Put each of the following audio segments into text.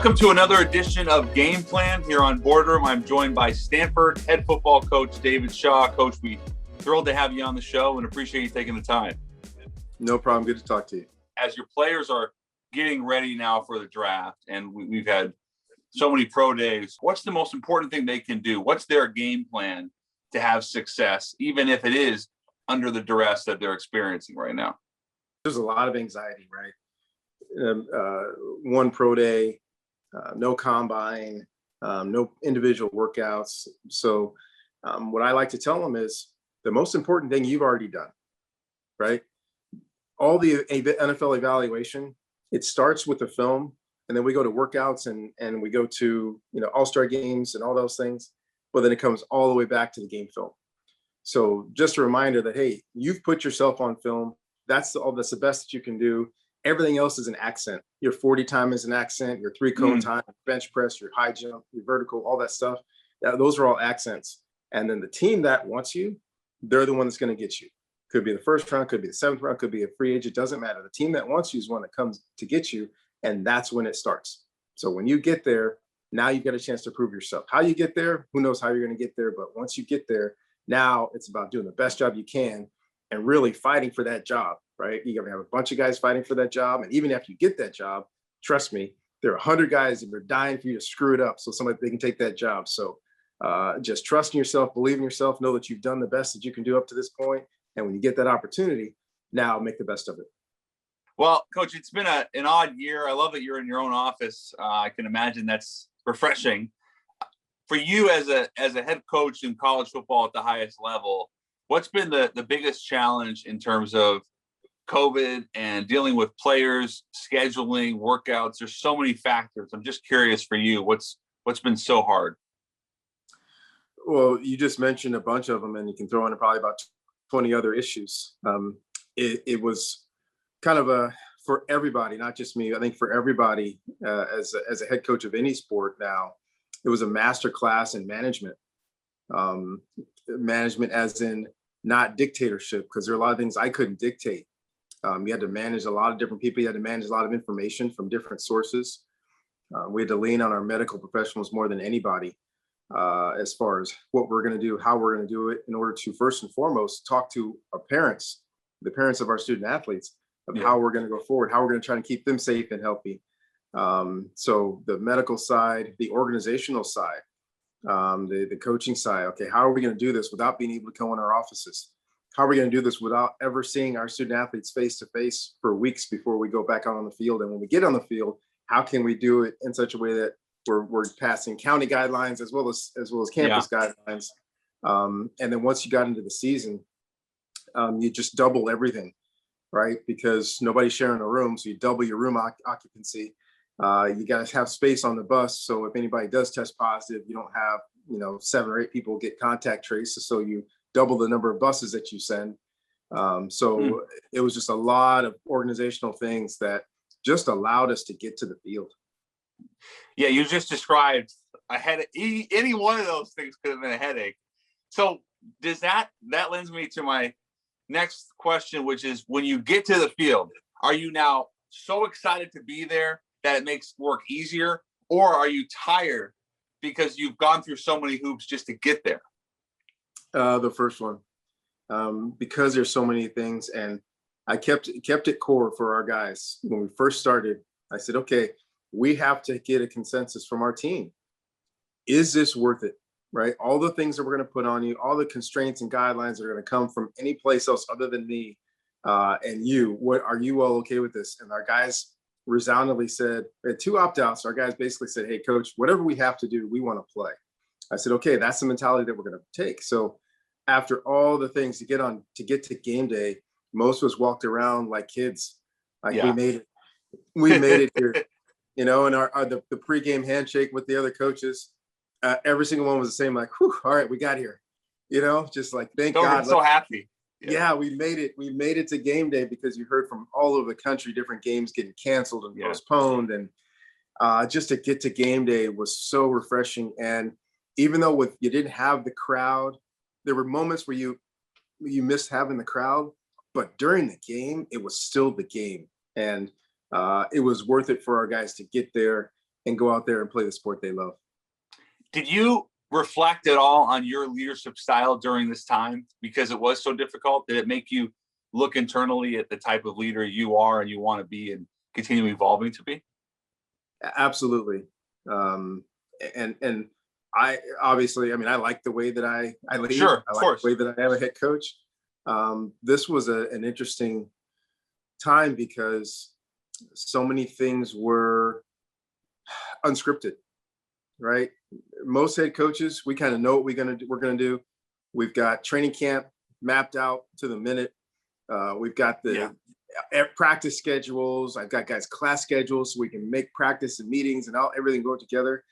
Welcome to another edition of Game Plan here on Boardroom. I'm joined by Stanford head football coach David Shaw. Coach, we're thrilled to have you on the show and appreciate you taking the time. No problem. Good to talk to you. As your players are getting ready now for the draft, and we've had so many pro days, what's the most important thing they can do? What's their game plan to have success, even if it is under the duress that they're experiencing right now? There's a lot of anxiety, right? One pro day, no combine, no individual workouts. So what I like to tell them is the most important thing you've already done, right? All the NFL evaluation, it starts with the film, and then we go to workouts and we go to, all-star games and all those things, but then it comes all the way back to the game film. So just a reminder that, hey, you've put yourself on film. That's the best that you can do. Everything else is an accent. Your 40 time is an accent, your 3-cone time, bench press, your high jump, your vertical, all that stuff. Those are all accents. And then the team that wants you, they're the one that's going to get you. Could be the first round, could be the 7th round, could be a free agent, doesn't matter. The team that wants you is one that comes to get you, and that's when it starts. So when you get there, now you've got a chance to prove yourself. How you get there, who knows how you're going to get there, but once you get there, now it's about doing the best job you can and really fighting for that job, right? You're going to have a bunch of guys fighting for that job. And even after you get that job, trust me, there are 100 guys that are dying for you to screw it up so they can take that job. So just trust in yourself, believe in yourself, know that you've done the best that you can do up to this point. And when you get that opportunity, now make the best of it. Well, Coach, it's been an odd year. I love that you're in your own office. I can imagine that's refreshing. For you as a head coach in college football at the highest level, what's been the biggest challenge in terms of COVID and dealing with players, scheduling, workouts? There's so many factors. I'm just curious for you, what's been so hard? Well, you just mentioned a bunch of them, and you can throw in probably about 20 other issues. It was kind of for everybody, not just me. I think for everybody, as a head coach of any sport now, it was a master class in management. Management as in not dictatorship, because there are a lot of things I couldn't dictate. You had to manage a lot of different people. You had to manage a lot of information from different sources. We had to lean on our medical professionals more than anybody as far as what we're going to do, how we're going to do it, in order to first and foremost talk to our parents, the parents of our student athletes, of how we're going to go forward, how we're going to try to keep them safe and healthy. So the medical side, the organizational side, the coaching side. Okay, how are we going to do this without being able to go in our offices? How are we going to do this without ever seeing our student athletes face to face for weeks before we go back out on the field? And when we get on the field, how can we do it in such a way that we're passing county guidelines as well as campus guidelines? And then once you got into the season, you just double everything, right? Because nobody's sharing a room, so you double your room occupancy. You got to have space on the bus, so if anybody does test positive, you don't have 7 or 8 people get contact traces, so you double the number of buses that you send. It was just a lot of organizational things that just allowed us to get to the field. Yeah, you just described a headache. Any one of those things could have been a headache. So does that lends me to my next question, which is, when you get to the field, are you now so excited to be there that it makes work easier, or are you tired because you've gone through so many hoops just to get there? The first one, because there's so many things, and I kept it core for our guys. When we first started, I said, okay, we have to get a consensus from our team. Is this worth it? Right? All the things that we're going to put on you, all the constraints and guidelines that are going to come from any place else other than me and you. What are you all okay with this? And our guys resoundingly said, we had 2 opt-outs. Our guys basically said, hey, coach, whatever we have to do, we want to play. I said, okay, that's the mentality that we're going to take. So after all the things to get to game day, most of us walked around like kids. Like we made it here, and the pregame handshake with the other coaches, every single one was the same, like, whew, all right, we got here, just like, thank God. So happy. Yeah, we made it. We made it to game day, because you heard from all over the country, different games getting canceled and postponed. And just to get to game day was so refreshing. And even though you didn't have the crowd, there were moments where you missed having the crowd, but during the game, it was still the game. And it was worth it for our guys to get there and go out there and play the sport they love. Did you reflect at all on your leadership style during this time because it was so difficult? Did it make you look internally at the type of leader you are and you want to be and continue evolving to be? Absolutely. And I obviously, I mean, I like the way that I lead. Sure, I of like course. the way that I am a head coach. This was an interesting time because so many things were unscripted, right? Most head coaches, we kind of know what we're going to do. We've got training camp mapped out to the minute. We've got the practice schedules. I've got guys' class schedules so we can make practice and meetings and everything go together.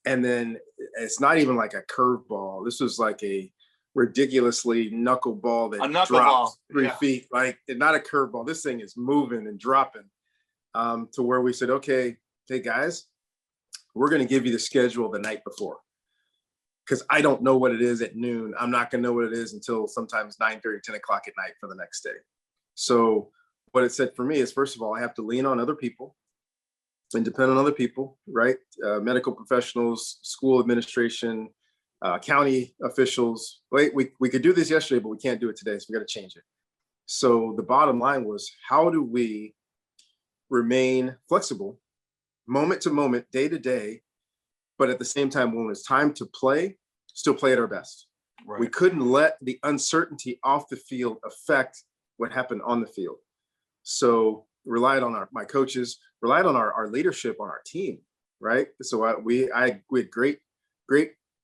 And then it's not even like a curveball. This was like a ridiculously knuckleball that dropped 3 feet. Like, not a curveball. This thing is moving and dropping to where we said, okay, hey guys, we're going to give you the schedule the night before. Because I don't know what it is at noon. I'm not going to know what it is until sometimes 9:30, 10 o'clock at night for the next day. So what it said for me is, first of all, I have to lean on other people and depend on other people, right? Medical professionals, school administration, county officials. Wait, we could do this yesterday, but we can't do it today. So we got to change it. So the bottom line was, how do we remain flexible, moment to moment, day to day, but at the same time, when it's time to play, still play at our best. Right. We couldn't let the uncertainty off the field affect what happened on the field. So relied on my coaches, relied on our leadership on our team, right? So we had great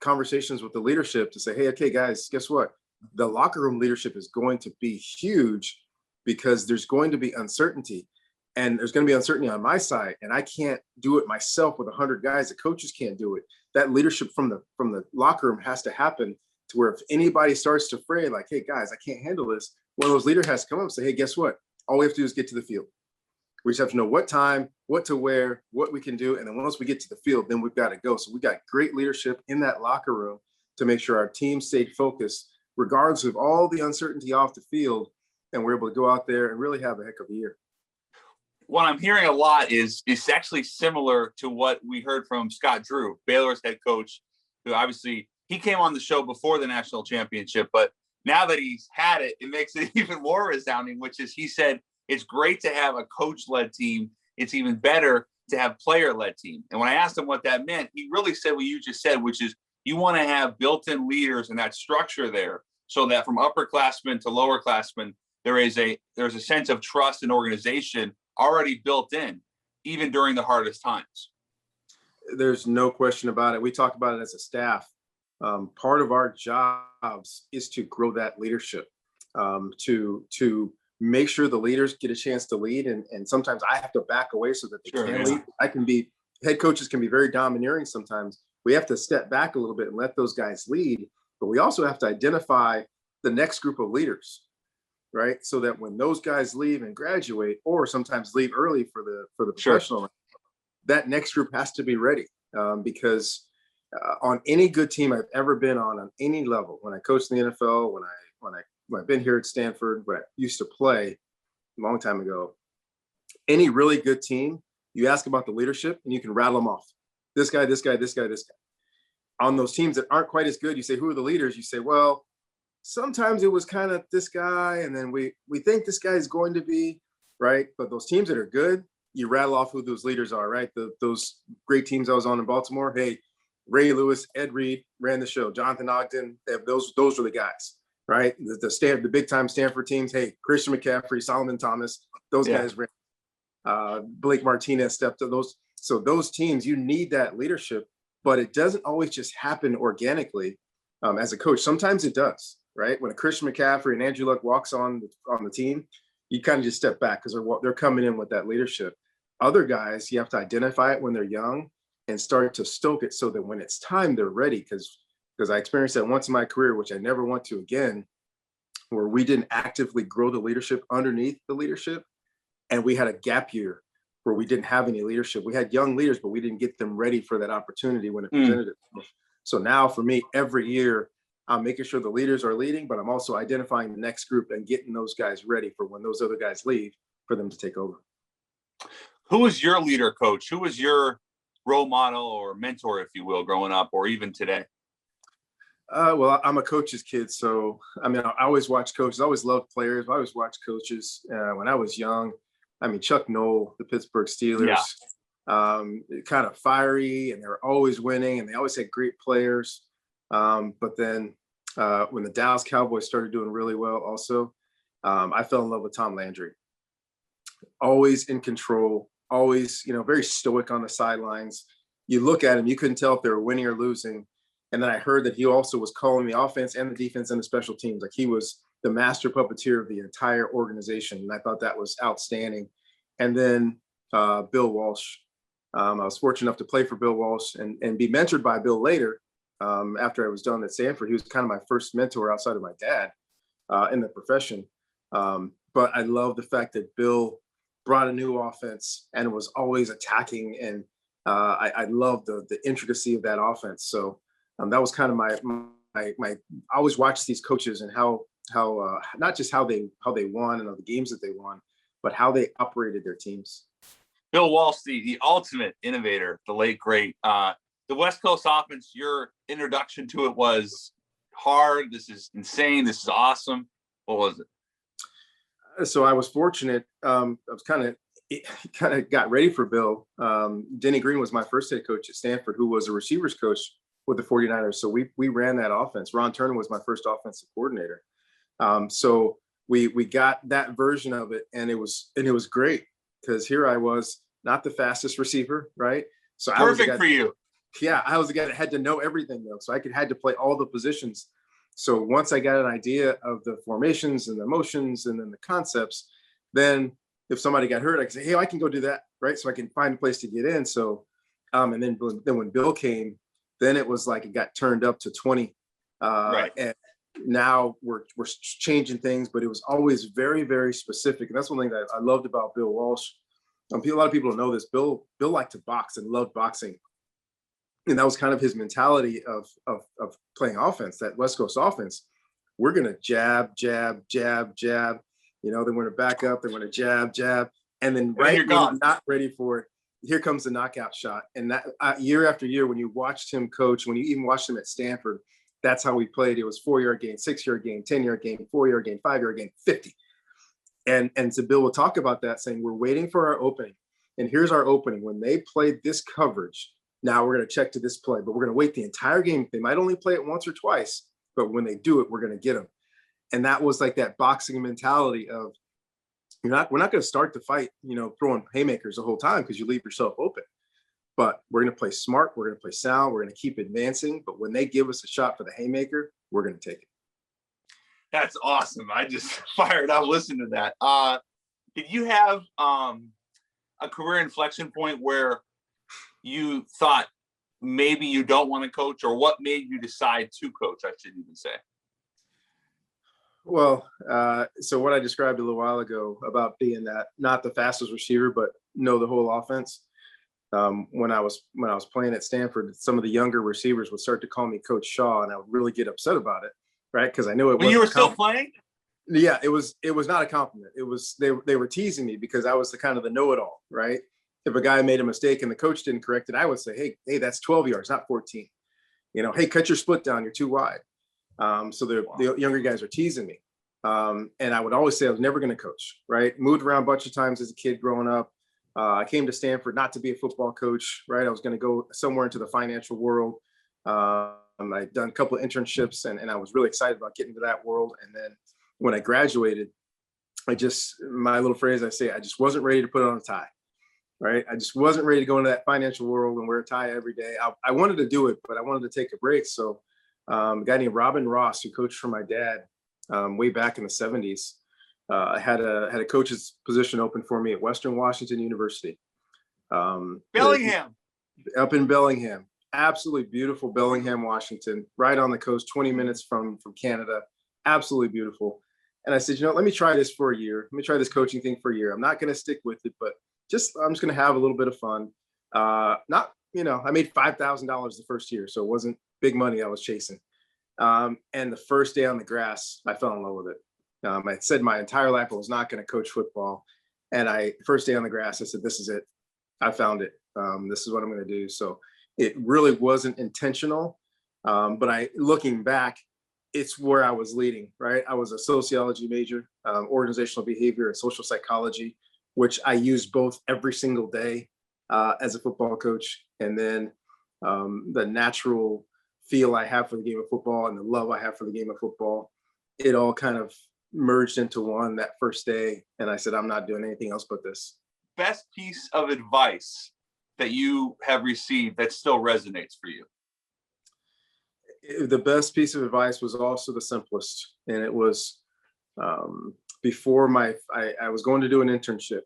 conversations with the leadership to say, hey, okay, guys, guess what? The locker room leadership is going to be huge because there's going to be uncertainty. And there's going to be uncertainty on my side, and I can't do it myself with 100 guys. The coaches can't do it. That leadership from the locker room has to happen to where if anybody starts to fray, like, hey guys, I can't handle this, one of those leaders has to come up and say, hey, guess what? All we have to do is get to the field. We just have to know what time, what to wear, what we can do, and then once we get to the field, then we've got to go. So we got great leadership in that locker room to make sure our team stayed focused, regardless of all the uncertainty off the field, and we're able to go out there and really have a heck of a year. What I'm hearing a lot is actually similar to what we heard from Scott Drew, Baylor's head coach, who obviously he came on the show before the national championship, but now that he's had it, it makes it even more resounding, which is he said, it's great to have a coach-led team. It's even better to have player-led team. And when I asked him what that meant, he really said what you just said, which is you want to have built-in leaders and that structure there so that from upperclassmen to lowerclassmen, there's a sense of trust and organization already built in, even during the hardest times. There's no question about it. We talk about it as a staff. Part of our jobs is to grow that leadership, to make sure the leaders get a chance to lead. And sometimes I have to back away so that they can lead. Head coaches can be very domineering sometimes. We have to step back a little bit and let those guys lead. But we also have to identify the next group of leaders, right? So that when those guys leave and graduate, or sometimes leave early for the professional, that next group has to be ready. Because on any good team I've ever been on any level, when I coached in the NFL, when I've been here at Stanford, when I used to play a long time ago, any really good team, you ask about the leadership and you can rattle them off. This guy, this guy, this guy, this guy. On those teams that aren't quite as good, you say, who are the leaders? You say, well, sometimes it was kind of this guy, and then we think this guy is going to be, right? But those teams that are good, you rattle off who those leaders are, right? Those great teams I was on in Baltimore, hey, Ray Lewis, Ed Reed ran the show, Jonathan Ogden, those were the guys, right? The big time Stanford teams, hey, Christian McCaffrey, Solomon Thomas, those guys ran. Blake Martinez stepped to those. So those teams, you need that leadership, but it doesn't always just happen organically as a coach. Sometimes it does, right? When a Christian McCaffrey and Andrew Luck walks on the team, you kind of just step back because they're coming in with that leadership. Other guys, you have to identify it when they're young and start to stoke it so that when it's time, they're ready. Because I experienced that once in my career, which I never want to again, where we didn't actively grow the leadership underneath the leadership. And we had a gap year where we didn't have any leadership. We had young leaders, but we didn't get them ready for that opportunity when it presented itself. So now for me, every year, I'm making sure the leaders are leading, but I'm also identifying the next group and getting those guys ready for when those other guys leave for them to take over. Who was your leader, coach? Who was your role model or mentor, if you will, growing up or even today? Well, I'm a coach's kid, so I mean, I always watch coaches. I always loved players. I always watched coaches when I was young. I mean, Chuck Noll, the Pittsburgh Steelers, kind of fiery, and they were always winning, and they always had great players. But then when the Dallas Cowboys started doing really well, also, I fell in love with Tom Landry. Always in control, always, very stoic on the sidelines. You look at him, you couldn't tell if they were winning or losing. And then I heard that he also was calling the offense and the defense and the special teams. Like, he was the master puppeteer of the entire organization. And I thought that was outstanding. And then Bill Walsh. I was fortunate enough to play for Bill Walsh and be mentored by Bill later. After I was done at Stanford, he was kind of my first mentor outside of my dad in the profession. But I love the fact that Bill brought a new offense and was always attacking. And I love the intricacy of that offense. So that was kind of my I always watched these coaches and how not just how they won and the games that they won, but how they operated their teams. Bill Walsh, the ultimate innovator, the late great. The West Coast offense, your introduction to it was hard. This is insane. This is awesome. What was it? So I was fortunate. I was kind of got ready for Bill. Denny Green was my first head coach at Stanford, who was a receivers coach with the 49ers. So we ran that offense. Ron Turner was my first offensive coordinator. So we got that version of it, and it was great, because here I was, not the fastest receiver, right? So perfect for you. Yeah, I was the guy that had to know everything, though. So I had to play all the positions. So once I got an idea of the formations and the motions and then the concepts, then if somebody got hurt, I could say, hey, I can go do that, right? So I can find a place to get in. So, and then when Bill came, then it was like it got turned up to 20. Right. And now we're changing things, but it was always very, very specific. And that's one thing that I loved about Bill Walsh. A lot of people don't know this. Bill liked to box and loved boxing. And that was kind of his mentality of playing offense, that West Coast offense. We're going to jab, jab, jab, jab. Then we're going to back up. They're going to jab, jab. And then right when you're not ready for it, here comes the knockout shot. And that year after year, when you watched him coach, when you even watched him at Stanford, that's how we played. It was 4-yard gain, 6-yard gain, 10-yard gain, 4-yard gain, 5-yard gain, 50. And so Bill will talk about that, saying, we're waiting for our opening. And here's our opening. When they played this coverage, now we're going to check to this play, but we're going to wait the entire game. They might only play it once or twice, but when they do it, we're going to get them. And that was like that boxing mentality of, we're not going to start the fight, throwing haymakers the whole time, because you leave yourself open. But we're going to play smart. We're going to play sound. We're going to keep advancing. But when they give us a shot for the haymaker, we're going to take it. That's awesome. I just fired up listening to that. Did you have a career inflection point where you thought maybe you don't want to coach, or what made you decide to coach, I should even say? Well, so what I described a little while ago about being that not the fastest receiver, but know the whole offense. When I was playing at Stanford, some of the younger receivers would start to call me Coach Shaw, and I would really get upset about it, right? Because I knew it. When you were still playing? Yeah, it was not a compliment. It was they were teasing me because I was the kind of the know-it-all, right? If a guy made a mistake and the coach didn't correct it, I would say, hey, that's 12 yards, not 14. Hey, cut your split down. You're too wide. So the younger guys are teasing me. And I would always say I was never going to coach, right? Moved around a bunch of times as a kid growing up. I came to Stanford not to be a football coach, right? I was going to go somewhere into the financial world. I'd done a couple of internships, and I was really excited about getting to that world. And then when I graduated, my little phrase I say, I just wasn't ready to put on a tie, right? I just wasn't ready to go into that financial world and wear a tie every day. I wanted to do it, but I wanted to take a break. So a guy named Robin Ross, who coached for my dad way back in the 70s, had a coach's position open for me at Western Washington University. Bellingham. Up in Bellingham. Absolutely beautiful Bellingham, Washington, right on the coast, 20 minutes from Canada. Absolutely beautiful. And I said, let me try this for a year. Let me try this coaching thing for a year. I'm not going to stick with it, but I'm just going to have a little bit of fun. I made $5,000 the first year, so it wasn't big money I was chasing. And the first day on the grass, I fell in love with it. I said my entire life I was not going to coach football. And first day on the grass, I said, this is it. I found it. This is what I'm going to do. So it really wasn't intentional. But looking back, it's where I was leading, right? I was a sociology major, organizational behavior and social psychology, which I use both every single day as a football coach. And then the natural feel I have for the game of football and the love I have for the game of football, it all kind of merged into one that first day. And I said, I'm not doing anything else but this. Best piece of advice that you have received that still resonates for you? The best piece of advice was also the simplest. And it was before I was going to do an internship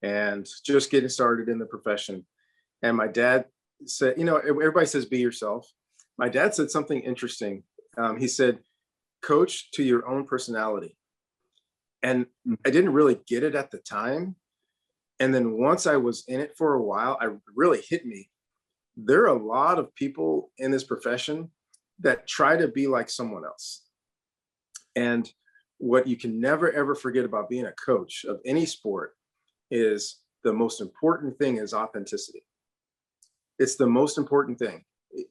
and just getting started in the profession. And my dad said, everybody says, be yourself. My dad said something interesting. He said, coach to your own personality. And I didn't really get it at the time. And then once I was in it for a while, it really hit me. There are a lot of people in this profession that try to be like someone else. And what you can never, ever forget about being a coach of any sport is the most important thing is authenticity. It's the most important thing.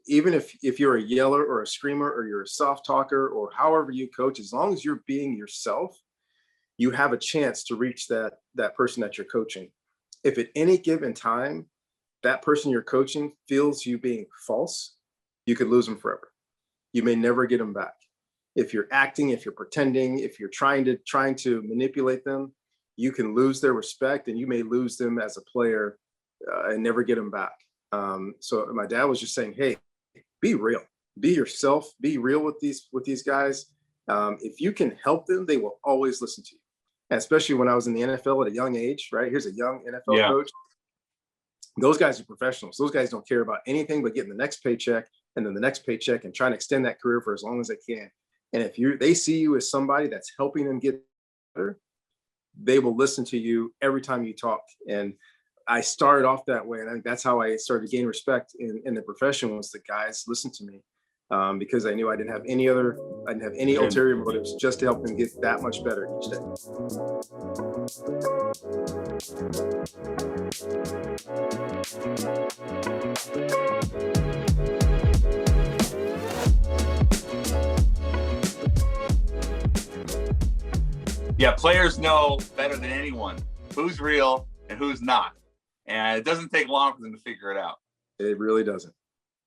Even if you're a yeller or a screamer or you're a soft talker or however you coach, as long as you're being yourself, you have a chance to reach that person that you're coaching. If at any given time, that person you're coaching feels you being false, you could lose them forever. You may never get them back. If you're acting, if you're pretending, if you're trying to manipulate them, you can lose their respect and you may lose them as a player and never get them back. So my dad was just saying, hey, be real, be yourself, be real with these guys. If you can help them, they will always listen to you. And especially when I was in the NFL at a young age, right? Here's a young NFL coach. Those guys are professionals. Those guys don't care about anything but getting the next paycheck and then the next paycheck and trying to extend that career for as long as they can. And if they see you as somebody that's helping them get better, they will listen to you every time you talk. And I started off that way. And I think that's how I started to gain respect in the profession, was the guys listen to me because I knew I didn't have any ulterior motives, just to help them get that much better each day. Yeah, players know better than anyone who's real and who's not. And it doesn't take long for them to figure it out. It really doesn't.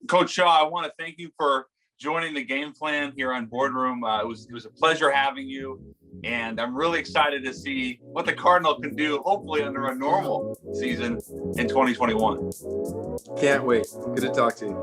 Coach Shaw, I want to thank you for joining the game plan here on Boardroom. It was a pleasure having you. And I'm really excited to see what the Cardinal can do, hopefully under a normal season in 2021. Can't wait. Good to talk to you.